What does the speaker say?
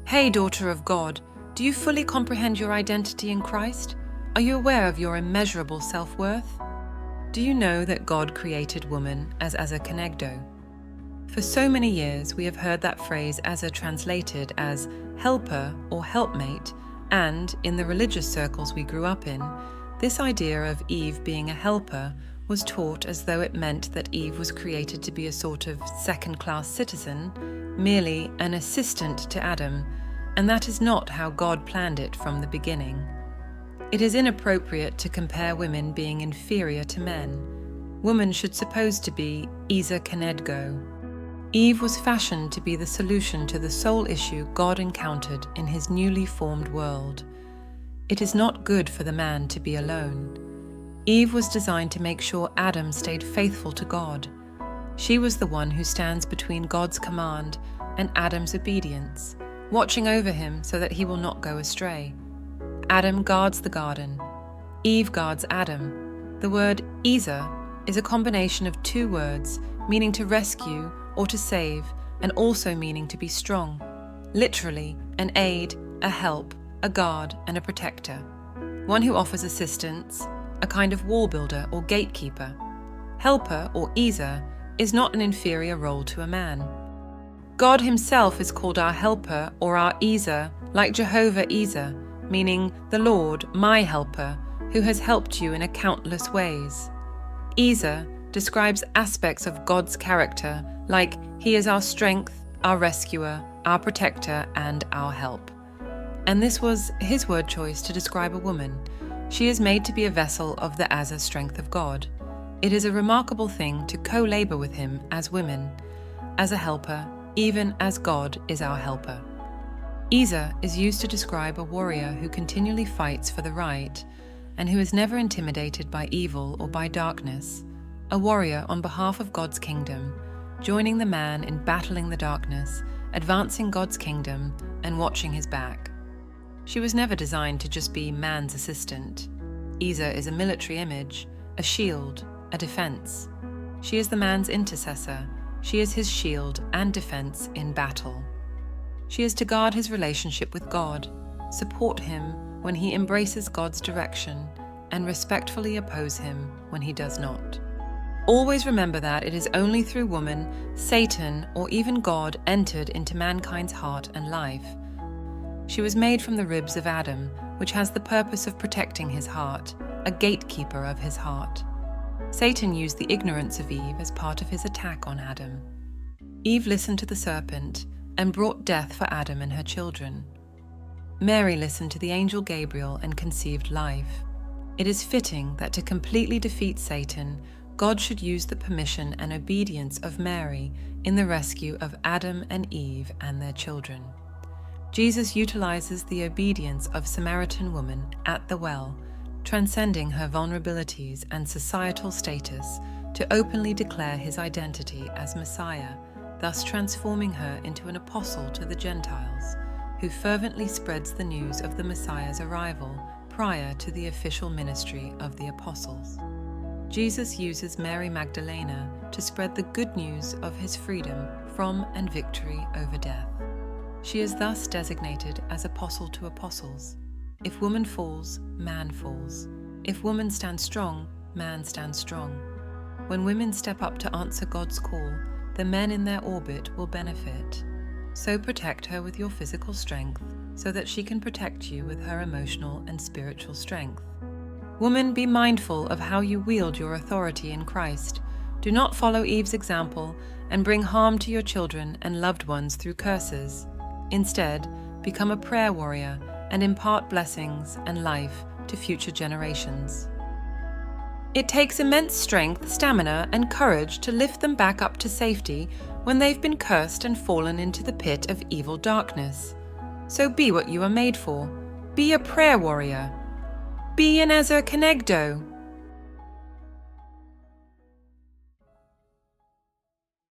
Hey, daughter of God, do you fully comprehend your identity in Christ? Are you aware of your immeasurable self-worth? Do you know that God created woman as Ezer Kenegdo? For so many years, we have heard that phrase Ezer translated as helper or helpmate, and in the religious circles we grew up in, this idea of Eve being a helper was taught as though it meant that Eve was created to be a sort of second-class citizen, merely an assistant to Adam, and that is not how God planned it from the beginning. It is inappropriate to compare women being inferior to men. Woman should supposed to be Ezer Kenegdo. Eve was fashioned to be the solution to the sole issue God encountered in his newly formed world. It is not good for the man to be alone. Eve was designed to make sure Adam stayed faithful to God. She was the one who stands between God's command and Adam's obedience, watching over him so that he will not go astray. Adam guards the garden. Eve guards Adam. The word Ezer is a combination of two words meaning to rescue or to save, and also meaning to be strong. Literally, an aid, a help, a guard, and a protector. One who offers assistance, a kind of wall builder or gatekeeper. Helper, or Ezer, is not an inferior role to a man. God himself is called our helper or our Ezer, like Jehovah Ezer, meaning the Lord, my helper, who has helped you in countless ways. Ezer describes aspects of God's character, like he is our strength, our rescuer, our protector, and our help. And this was his word choice to describe a woman. She is made to be a vessel of the Ezer strength of God. It is a remarkable thing to co-labor with him as women, as a helper, even as God is our helper. Ezer is used to describe a warrior who continually fights for the right and who is never intimidated by evil or by darkness. A warrior on behalf of God's kingdom, joining the man in battling the darkness, advancing God's kingdom, and watching his back. She was never designed to just be man's assistant. Ezer is a military image, a shield, a defense. She is the man's intercessor. She is his shield and defense in battle. She is to guard his relationship with God, support him when he embraces God's direction, and respectfully oppose him when he does not. Always remember that it is only through woman, Satan, or even God entered into mankind's heart and life. She was made from the ribs of Adam, which has the purpose of protecting his heart, a gatekeeper of his heart. Satan used the ignorance of Eve as part of his attack on Adam. Eve listened to the serpent and brought death for Adam and her children. Mary listened to the angel Gabriel and conceived life. It is fitting that to completely defeat Satan, God should use the permission and obedience of Mary in the rescue of Adam and Eve and their children. Jesus utilizes the obedience of Samaritan woman at the well, transcending her vulnerabilities and societal status to openly declare his identity as Messiah, thus transforming her into an apostle to the Gentiles, who fervently spreads the news of the Messiah's arrival prior to the official ministry of the apostles. Jesus uses Mary Magdalene to spread the good news of his freedom from and victory over death. She is thus designated as apostle to apostles. If woman falls, man falls. If woman stands strong, man stands strong. When women step up to answer God's call, the men in their orbit will benefit. So protect her with your physical strength so that she can protect you with her emotional and spiritual strength. Woman, be mindful of how you wield your authority in Christ. Do not follow Eve's example and bring harm to your children and loved ones through curses. Instead, become a prayer warrior and impart blessings and life to future generations. It takes immense strength, stamina, and courage to lift them back up to safety when they've been cursed and fallen into the pit of evil darkness. So be what you are made for. Be a prayer warrior. Be an Ezer Kenegdo.